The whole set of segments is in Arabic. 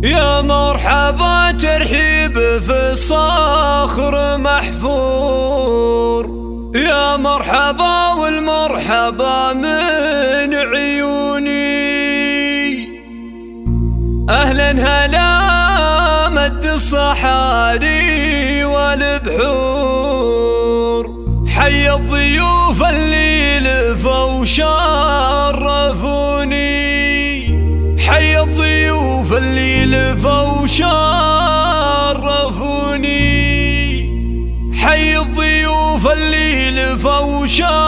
يا مرحبا ترحيب في الصخر محفور، يا مرحبا والمرحبا من عيوني. أهلا هلا مد الصحاري والبحور، حي الضيوف اللي لفوا وشرفوني، حي الضيوف اللي لفوا وشرفوني، حي الضيوف اللي لفوا وشرفوني.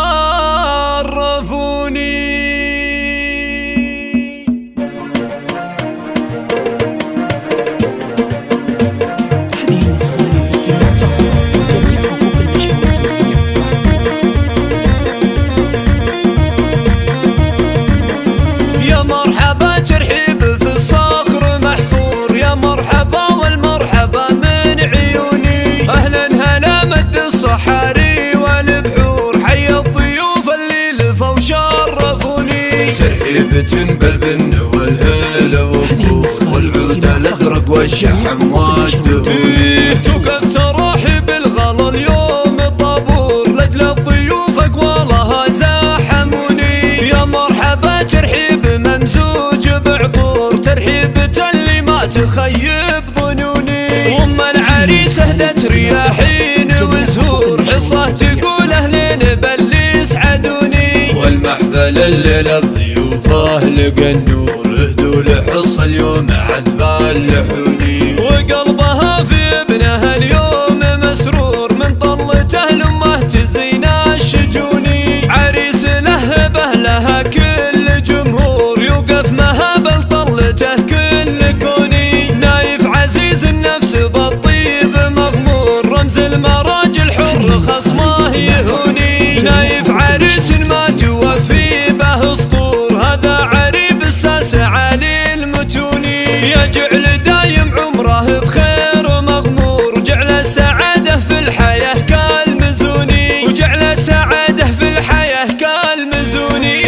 يا مرحبا ترحيب في الصخر محفور، يا مرحبا والمرحبا من عيوني. أهلا هلا مد الصحاري والبحور، حي الضيوف اللي لفوا وشرفوني. ترحيب تنبل بالن والهلا والبور، والعود الازرق والشحم والدهون. توقف تراحي بالغلا اليوم الطابور، لاجل ضيوفك والله زاحموني. يا مرحبا ترحيب ممزوج بعطور، ترحيبة اللي ما تخيب ظنوني. وام العريس اهدت رياحين وزهور، حصة تقول اهلين باللي يسعدوني. والمحفل الليلة ضيوفه لقى النور، اهدوا لحص اليوم عذب اللحوني. وقلبها في ابنها اليوم مسرور، من طلته لامه تزين الشجوني. عريس لهبه لها كل جمهور، يوقف مهابل طلته كل كوني. نايف عزيز النفس بالطيب مغمور، رمز المراجل حر خصمه يهوني. نايف عريس ما توفي به اسطور، هذا عريب الساس علي المتوني. يجعل دايم عمره بخير مغمور، جعل السعادة في الحياة كالمزوني، وجعل السعادة في الحياة كالمزوني.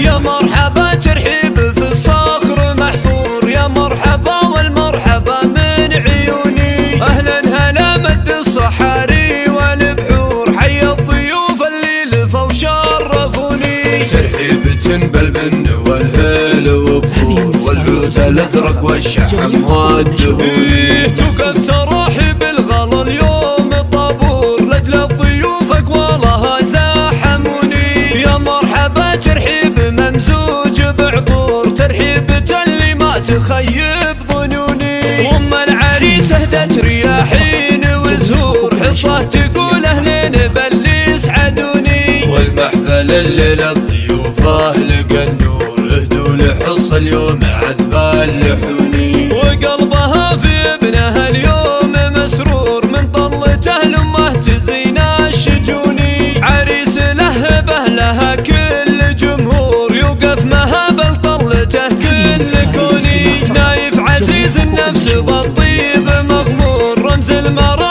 يا مرحبا ترحيب في الصخر محفور، يا مرحبا والمرحبا من عيوني. أهلا هلا مد الصحاري والبحور، حي الضيوف اللي لفوا وشرفوني. ترحيب تنبل بالن والهلا والبور، والعود الازرق والشحم والدهون. توقف تراحي بالغلا اليوم الطابور، لاجل ضيوفك والله زاحموني. يا مرحبا ترحيب ممزوج بعطور، ترحيبة اللي ما تخيب ظنوني. وام العريس اهدت رياحين وزهور، حصة تقول اهلين باللي يسعدوني. والمحفل الليلة ضيوفه لقى النور، اهدوا لحص اليوم عذب اللحوني. وقلبها في ابنها اليوم مسرور، من طلته لامه تزين الشجوني. عريس لهبه لها كل جمهور، يوقف مهابل طلته كل كوني. نايف عزيز النفس بالطيب مغمور، رمز المرأة